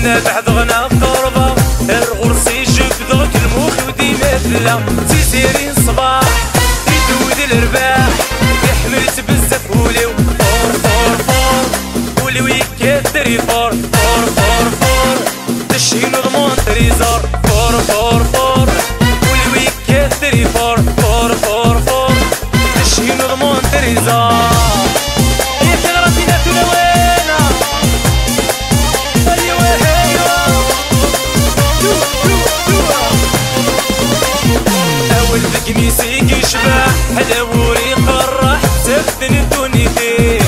انا بعد غنا قربة الغرسي جبدغ المخ وديما فلا تيسيرين صباح يدود الرباح يحملت بزاف وليو فور فور فور وليو يكدر فور فور فور فور تشهين ضمون تريزار فور فور فور وليو يكدر فور فور فور فور تشهين ضمون تريزار هي تغرفينا تلوينا قميصي يشبع هلا وريق الراح تفتن الدنيتين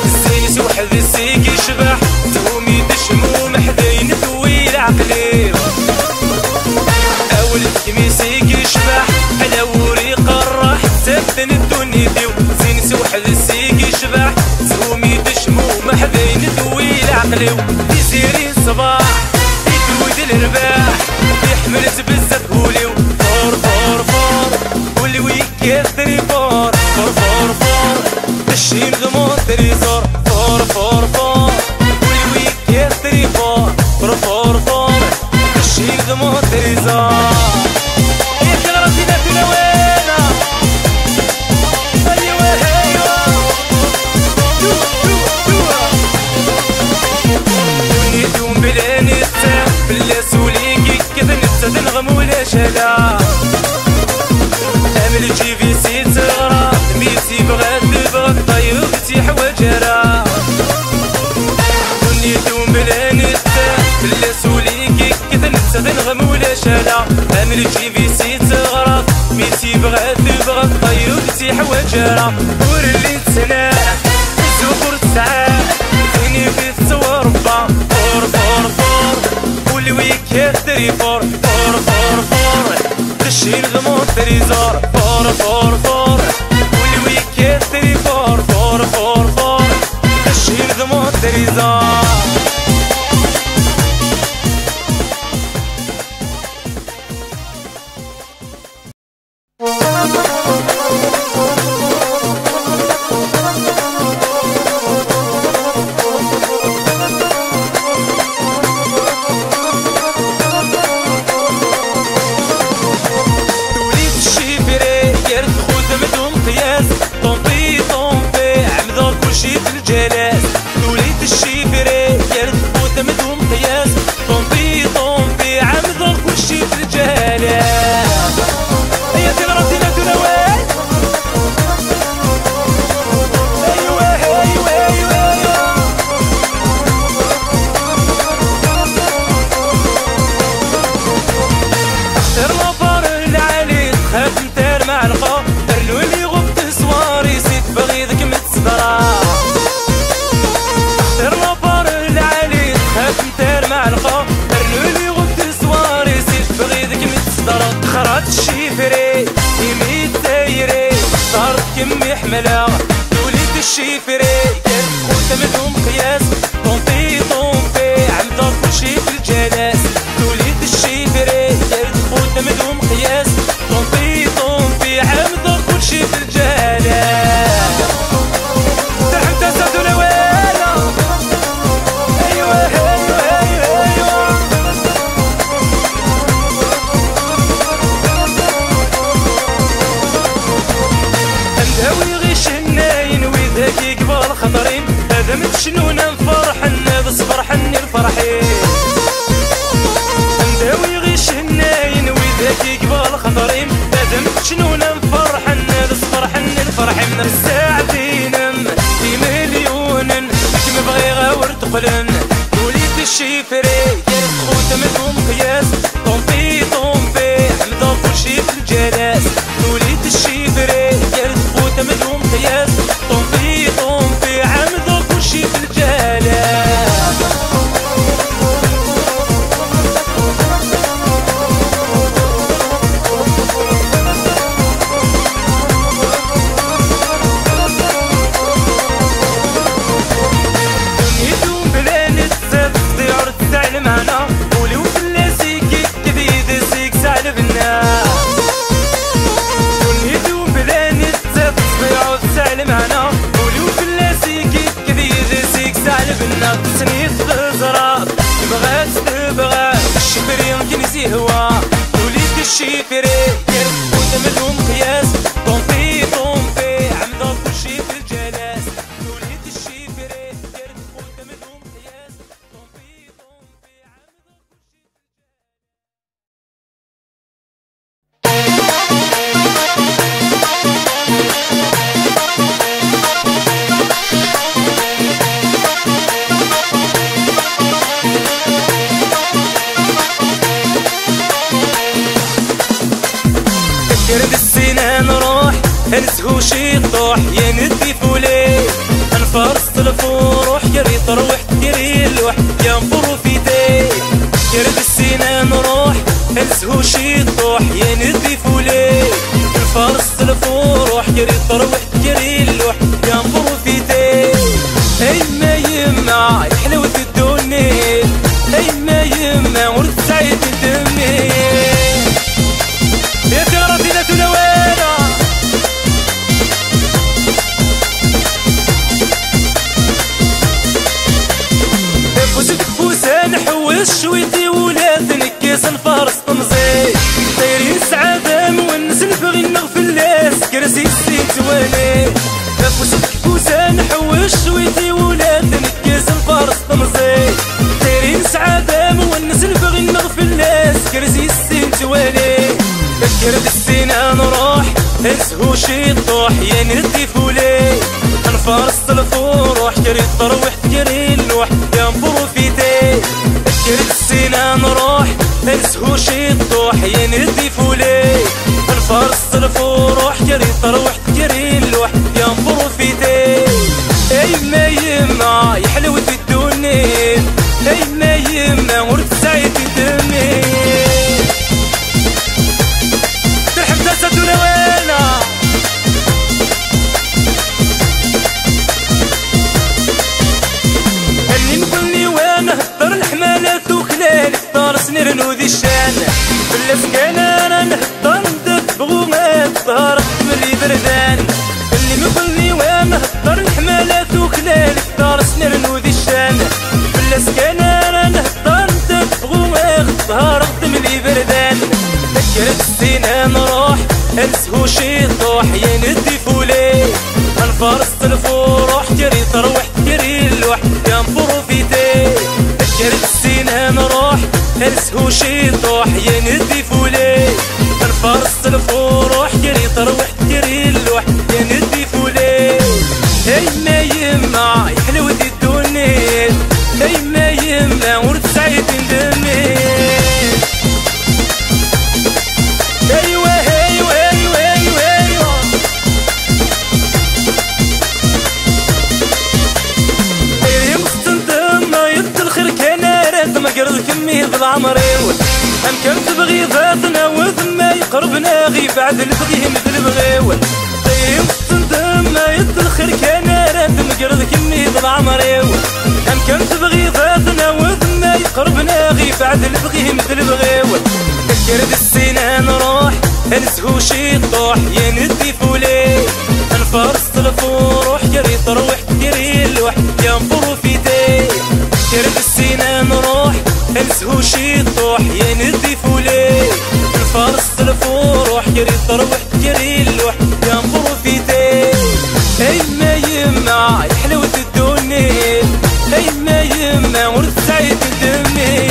الزيس وحد السيق يشبع تومي دشمو محدين ثوي العقلين اول قميصي يشبع هلا وريق الراح تفتن الدنيتين الزيس وحد السيق يشبع تومي دشمو محدين ثوي العقلين يزيرين صباح يدود الرباح يحملت بزاف وليو فور فور فور واللي ويكدري فور فور فور فور تشين ضمون تريزور فور فور فور واللي ويكدري فور فور فور فور تشين ضمون تريزور هي تغرفينا تلوينا ايوا ايوا دونيتهم بلا نتا بلا سوليكي كذا نتا تنغم ولا شلا امل جيبي سي تغرى ميتي بغات بغات طيبتي حواجرا دنيتهم بلا نتا بلا سوليكي كذا نتا تنغم ولا شلا امل جيبي سي تغرى ميتي بغات بغات طيبتي حواجرا ور اللي تسنى الزهور تسعى فيني في التوربة فور فور فور واللي ويكدري فور فور فور فور تشين ضمون تريزور فور فور فور واللي ويكدري فور فور فور فور تشين ضمون تريزور كمي حملة وليد الشيفري خوته مدهم قياس طومبي طومبي عمدا كلشي في الجلاس وليد الشيفري خوته مدهم قياس طومبي طومبي عمدا كلشي في الجلاس تحت سعد الوالا ايوا ايوا ايوا ايوا اندهوي غيش الناين وذاك يقبل خطرين هذا متشنونا نفرحن بس فرحني الفرحين اندهوي غيش الناين وذاك يقبل خطرين هذا متشنونا نفرحن بس فرحني الفرحين الساعتين في مليون كيما بغي غاور تقلن وليد الشيفري خوته مدهم قياس طومبي طومبي حمدا كلشي في الجلاس وليد الشيفري خوته مدهم قياس طومبي طومبي عمدا كلشي في الجلاس دنيتهم بلا نتساب ضيعوا تسعل معنا ولو فلاسيكي الشيفري وتمدهم قياس طومبي طومبي عمدا كلشي في الجلاس وليد الشيفري وتمدهم قياس طومبي طومبي عمدا كرد السنان نروح نسهو شي طوح يا ندي فولي نفرس الفروح يري طروح تيري اللوح يا مبروفيتي كرد السنان نروح نسهو شي طوح يا ندي فولي نفرس الفروح يري طروح تيري اللوح يا مبروفيتي اي ما يما يا حلوة الدنيا اي ما يما ورد سعيد دمي يا ترى تلوينا فوسك فوسان حوش شويتي ولاد نكيس نفرس طمزي طيرين سعادة مونس نبغي نغفل لاس كرسي السيت والي فوسك فوسان حوش شويتي ولاد نكيس نفرس طمزي طيرين سعادة مونس نبغي نغفل لاس كرسي السيت والي كرد السنان نروح نسهو شي طوح يا ندي فولي نفرس الفروح جري الطروح جري اللوح يا مبروفيتي كرد السنان نروح نسهو شي طوح يا ندي فولي نفرس الفروح جري الطروح جري اللوح يا مبروفيتي اي ما يما يا حلوة الدنيا اي ما يما ورد سعيد دمي نرنو ذي الشان بالسكان انا نهضر ندف بغومات ظهرت ملي بردان اللي مقلني وانا نهضر الحمالات وخلال الدارس نرنو ذي الشان بالسكان انا نهضر ندف بغومات ظهرت ملي بردان كرد السنان نروح نسهو شي طوح يا ندي فولي نفرس الفروح جري تروح جري اللوح يا مبروفيتي كرد السنان نروح نسهو شي طوح يا ندي فولي نفرس الفروح جري تروح جري اللوح يا ندي فولي اي ما يما يا حلوة الدنيا اي ما يما ورد سعيد دمي ايوه ايوه ايوه ايوه ايوه ايوه مستندم ما يد الخير كان راد ما قرد كمي بالعمري ام كان تبغي ذاتنا وثما يقربنا غي بعد البغي مثل بغيوه ايوه مستندم ما يد الخير كان راد ما قرد كمي بالعمري ام كان تبغي ذاتنا وثما يقربنا غي بعد البغي مثل بغيوه كرد السنان نروح نسهو شي طوح يا ندي فولي نفرس الفروح جري تروح جري اللوح يا مبروفيتي كرد السنان نروح نسهو شي طوح يا ندي فولي نفرس الفروح جري تروح جري اللوح يا مبروفيتي اي ما يما يا حلوة الدنيا اي ما يما ورد سعيد دمي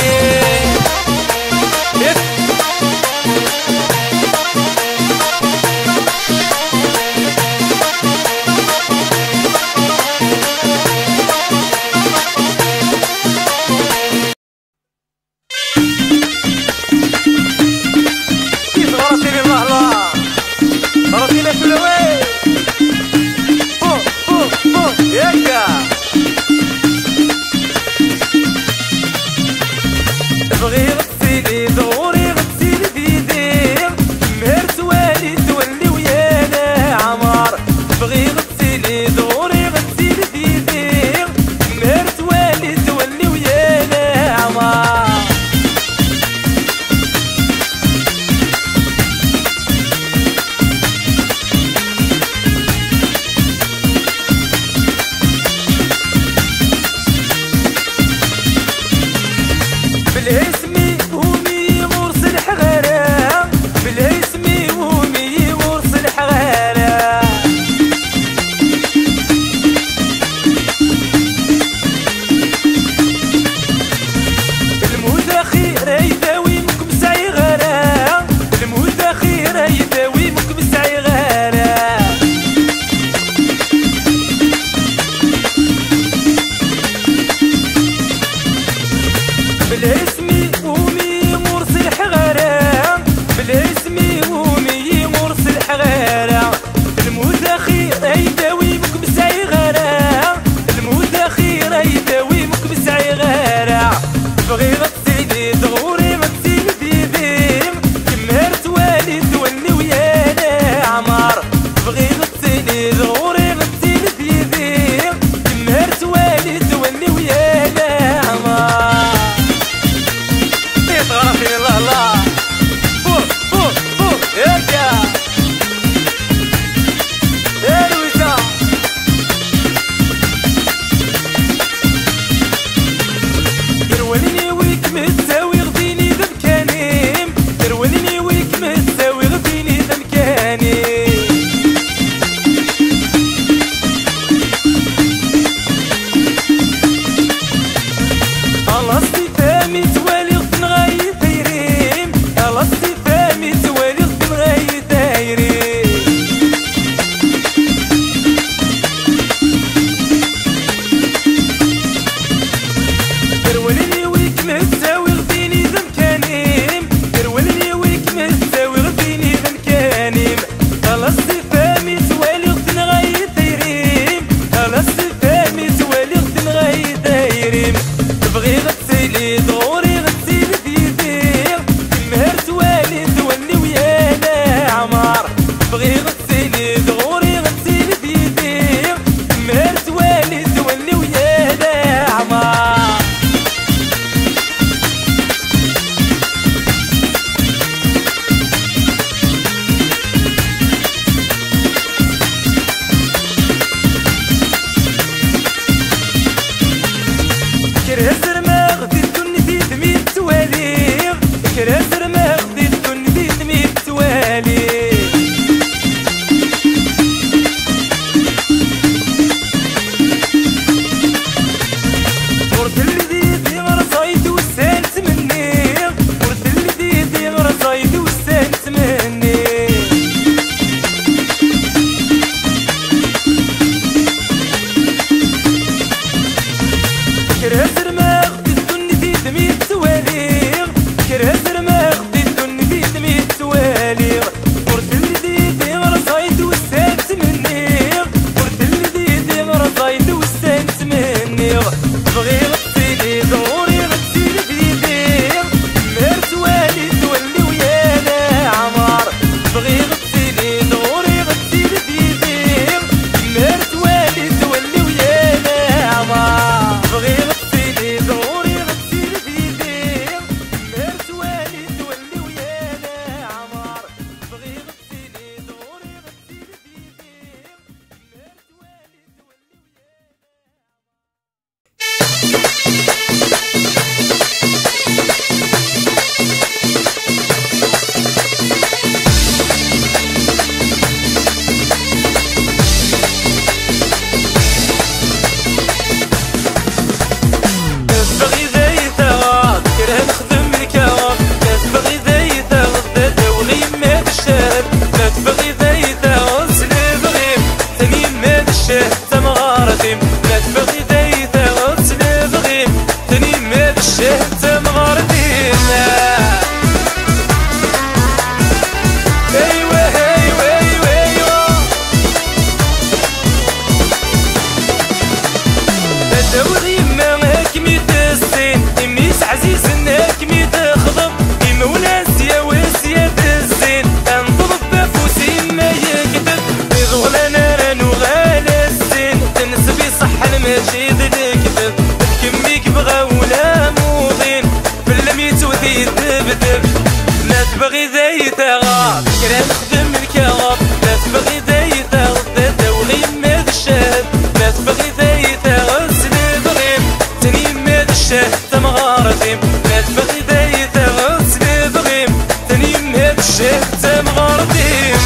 دايتا غاب كرا نخدم الكغاب ما تبغي دايتا غدا وغيم ماد الشهد ما تبغي دايتا غسل بغيم تاني ماد الشهد تمغارتيم ما تبغي دايتا غسل بغيم تاني ماد الشهد تمغارتيم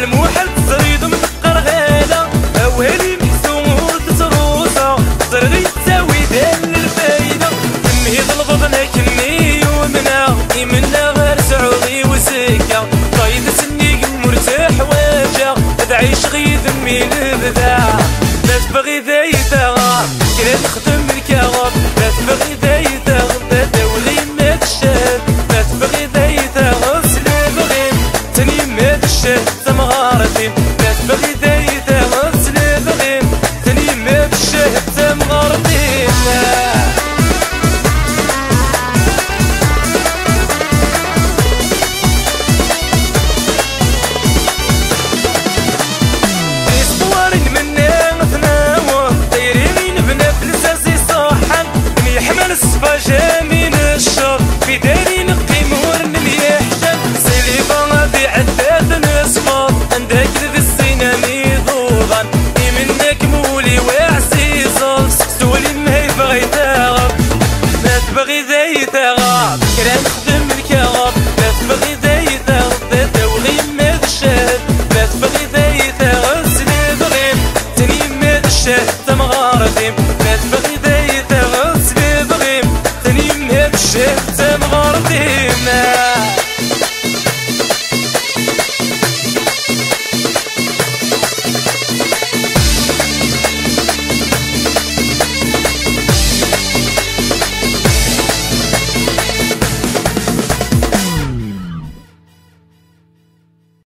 الموحل تصريد متقر غالا اوالي محسوم تسروسا صرغي تساوي دال الفايدة تمهيد البطن كمي ومنا يمنا غير سعودي وسكة طايد سنيق مرتاح واجا تعيش غي ذمي البداع لا تبغي دايتا غاب كرا نخدم الكغاب لا تبغي دايتا غدا دولي مات الشهد لا تبغي دايتا غسل بغيم تاني مات الشهد تمغارتين لا تبغي دايتا غسل بغيم تاني مات الشهد تمغارتين اسبوارين منا مثناوة دايرين بنا فلساسي صحن من يحمل الصفاجة من الشر في داري نقي مورن اليحشن سليبا غادي عداد نصفاط عندك ذي السينا ميضوضان منك مولي وعسيصل سولي مهي بغي تغاب لا تبغي دايتا غاب كرا نخدم الكغاب لا تبغي دايتا غدا وغيم ماد الشهد لا تبغي دايتا غسل بغيم تاني ماد الشهد تمغارتيم لا تبغي دايتا غسل بغيم تاني ماد الشهد تمغارتيم